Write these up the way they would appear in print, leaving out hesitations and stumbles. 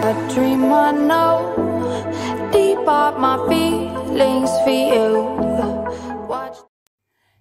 a dream I know. Deep up my feelings for you. Watch.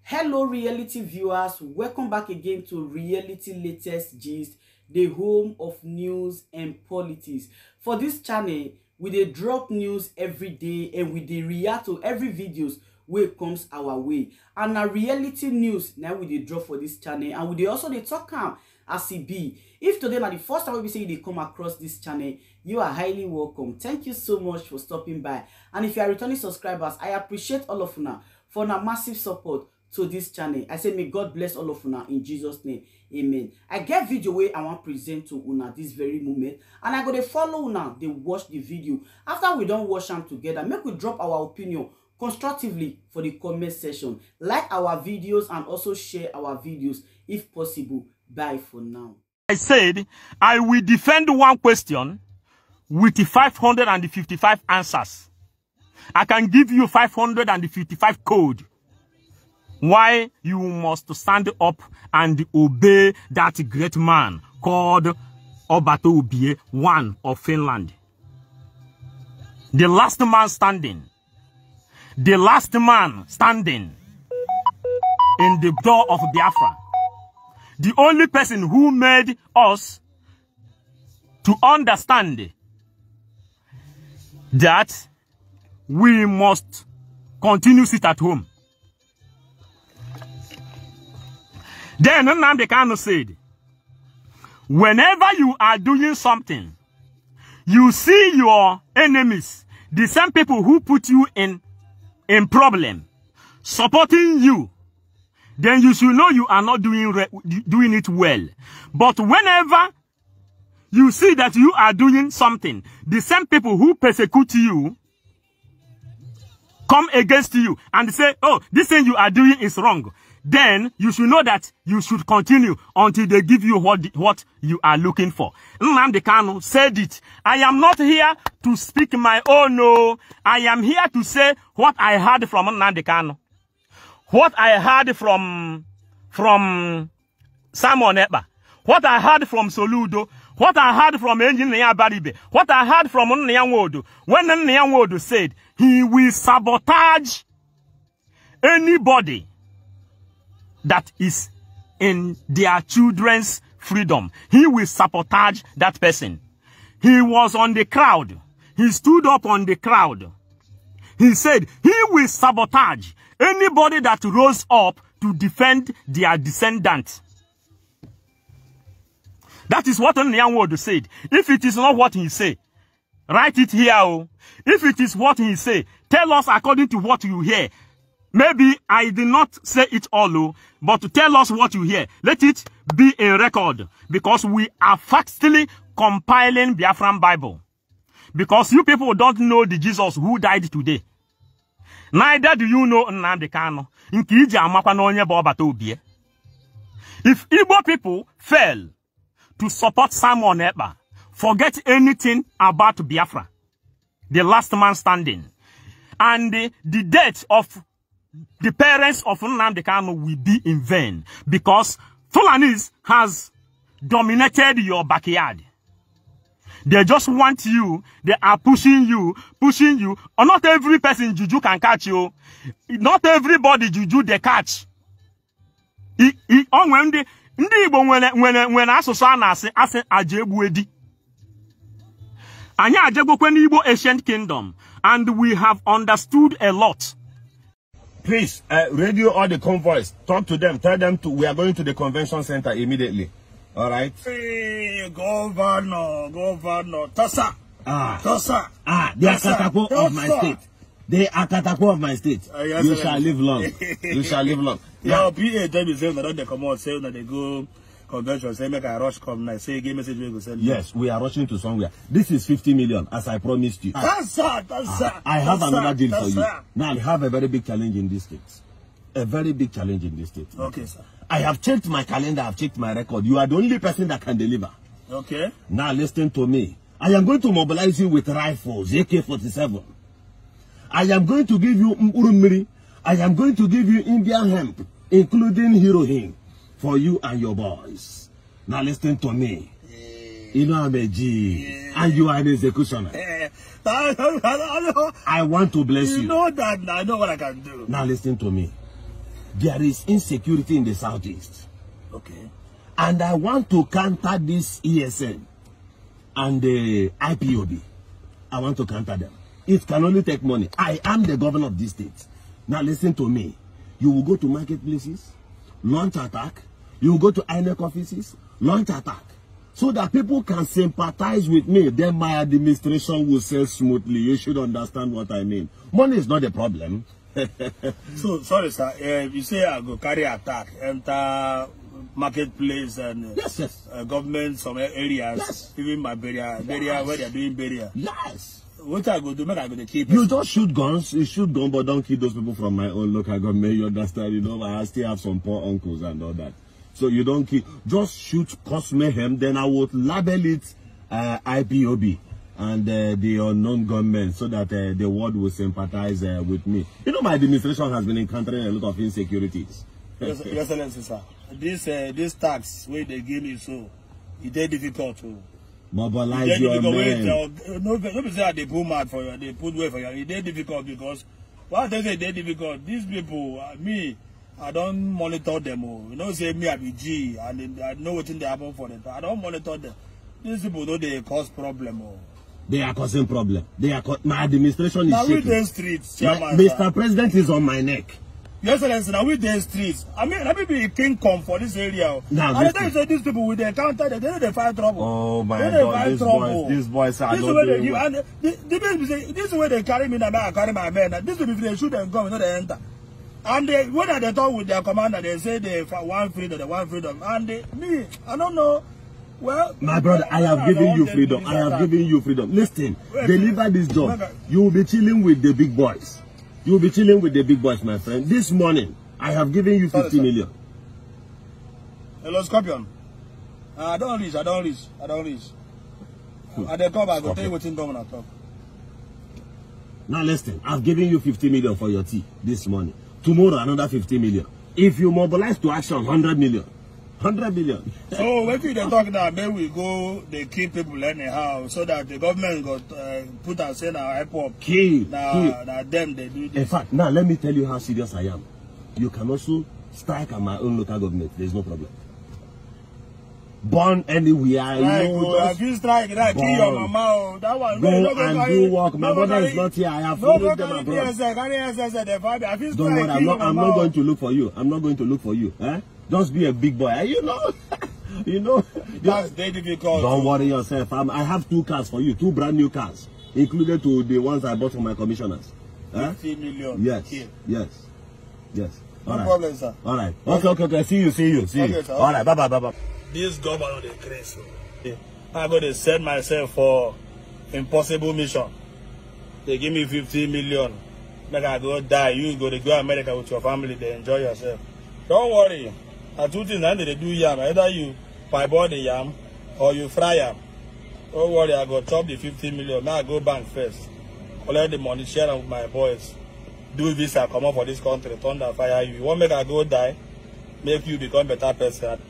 Hello reality viewers, welcome back again to Reality Latest Gist, the home of news and politics. For this channel, we dey drop news every day and we dey react to every videos wey comes our way. And na reality news now we dey drop for this channel, and we dey also dey talk am as e be. If today na the first time we say you dey come across this channel, you are highly welcome. Thank you so much for stopping by. And if you are returning subscribers, I appreciate all of una for una massive support to this channel. I say may God bless all of una in Jesus' name. Amen. I get video where I want present to una this very moment, and I go to follow una, they watch the video. After we don't watch them together, make we drop our opinion constructively for the comment section. Like our videos and also share our videos if possible. Bye for now. I said I will defend one question with 555 answers. I can give you 555 code why you must stand up and obey that great man called Obato Obie, one of Finland. The last man standing. The last man standing in the door of Biafra. The only person who made us to understand that we must continue sit at home. Then Nnamdi Kanu said, whenever you are doing something, you see your enemies, the same people who put you in problem, supporting you, then you should know you are not doing it well. But whenever you see that you are doing something, the same people who persecute you come against you and say, oh, this thing you are doing is wrong. Then you should know that you should continue until they give you what you are looking for. Nnamdi Kanu said it. I am not here to speak my own, no. I am here to say what I heard from Nnamdi Kanu. What I heard from Simon Ekpa. What I heard from Soludo. What I heard from Engineer Baribe. What I heard from Nyanwodo. When Nyanwodo said he will sabotage anybody that is in their children's freedom. He will sabotage that person. He was on the crowd. He stood up on the crowd. He said he will sabotage anybody that rose up to defend their descendants. That is what Nyanwodo said. If it is not what he said, write it here. Oh. If it is what he said, tell us according to what you hear. Maybe I did not say it all, but tell us what you hear. Let it be in record, because we are factually compiling Biafran Bible. Because you people don't know the Jesus who died today. Neither do you know Nnamdi Kanu. If Igbo people fail to support Simon Ekpa, forget anything about Biafra, the last man standing, and the death of the parents of Nnamdi Kanu will be in vain, because Fulanis has dominated your backyard. They just want you. They are pushing you. Or not every person juju can catch you. Not everybody juju they catch. When Igbo ancient kingdom, and we have understood a lot. Please, radio all the convoys. Talk to them. Tell them we are going to the convention center immediately. All right. Hey, Governor, Tosa. Tosa. They are Katako of my state. They are Katako of my state. You shall live long. You shall live long. Yeah, PA tell me say that they come out, say that they go convention, say make a rush come now. Say give message we go send. Yes, we are rushing to somewhere. This is 50 million, as I promised you. That's I have another deal for you. Now I have a very big challenge in this state. A very big challenge in this state. Okay, sir. I have checked my calendar, I have checked my record. You are the only person that can deliver. Okay. Now listen to me. I am going to mobilize you with rifles, AK-47. I am going to give you Urumiri. I am going to give you Indian hemp, including heroin, for you and your boys. Now listen to me. You know I'm a G. Yeah. And you are an executioner. Yeah. I want to bless you. You know that I know what I can do. Now listen to me. There is insecurity in the southeast. Okay. And I want to counter this ESN and the IPOB. I want to counter them. It can only take money. I am the governor of this state. Now listen to me. You will go to marketplaces, launch attack. You will go to INEC offices, launch attack. So that people can sympathize with me. Then my administration will sail smoothly. You should understand what I mean. Money is not the problem. So, sorry sir, you say I go carry attack, enter marketplace and yes. Government, some areas, yes. even my burial where they are doing burial. Yes. What I go do, make I go to keep you just shoot guns, you shoot guns, but don't kill those people from my own local government. You understand? You know, I still have some poor uncles and all that. So you don't kill, just shoot, cause mayhem, then I would label it IPOB and the unknown government so that the world will sympathize with me. You know, my administration has been encountering a lot of insecurities. Yes, Excellency, sir. This tax where they give me, so it's very difficult to mobilize your men. No, be say they put mad for you, they put way for you. It's very difficult because what they say very difficult. These people, me, I don't monitor them. You know, say me I be G and I know what they happen for them. I don't monitor them. These people know they cause problem. They are causing problem. My administration is now shaking. Now with the streets, Chairman, Mr. President is on my neck. Your Excellency, now with the streets. I mean, let me be a king come for this area. Now, and I say these people with the encounter, they know they find trouble. Oh my God, these boys are not doing well. This is where they carry me, I carry my men. This is if they shoot and come, you know they enter. And when they talk with their commander, they say they want freedom, And me, I don't know. Well, my brother, I have given you freedom. I have given you freedom. Listen, deliver this job. You will be chilling with the big boys. You will be chilling with the big boys, my friend. This morning, I have given you 50 million. Hello, Scorpion. I don't reach. I don't reach. At the come, I go tell you what's in governor talk. Now listen, I've given you 50 million for your tea this morning. Tomorrow, another 50 million. If you mobilize to action, 100 million. 100 million. So when they talk now, then we go, they keep people anyhow, so that the government got put us in our airport. Now them they do this. In fact, now let me tell you how serious I am. You can also strike at my own local government. There's no problem. Born anywhere. If you strike, that kill your mama. That one. Go and do work. My brother is not here. I have followed them abroad. Don't worry, I'm not going to look for you. I'm not going to look for you. Eh? Just be a big boy. You know. That's very difficult. Don't worry yourself. I have 2 cars for you. 2 brand new cars. Included to the ones I bought from my commissioners. 50 million. Yes. No problem, sir. All right. Okay. See you. Okay, sir. All right. Bye. This government is crazy. I'm going to send myself for impossible mission. They give me 50 million. Make I go die. You go to America with your family. They enjoy yourself. Don't worry. I 2 things they do yam. Either you parboil the yam or you fry yam. Don't worry, I go chop the 50 million. Now I go bank first. Collect the money, share with my boys. Do visa, come up for this country, thunder fire you. You want make I go die, make you become better person.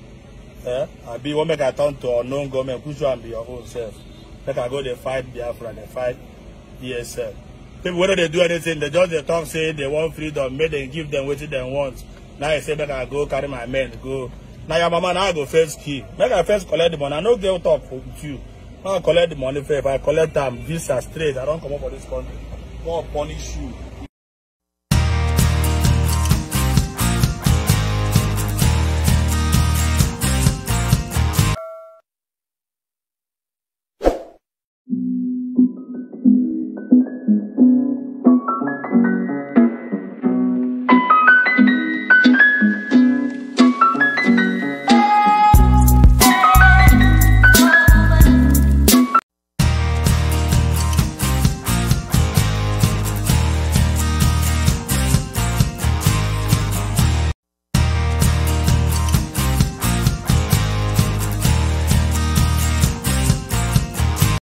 I be want make I turn to unknown government, push you and be your own self. Make I go they fight Biafra, they fight ESL. People whether they do anything, they talk say they want freedom, make them give them what they want. Now I say make I go carry my men, go. Now your mama now I go first key. Make I first collect the money. I no get talk with you. Now I collect the money first. If I collect them visa straight, I don't come up for this country. More punish you.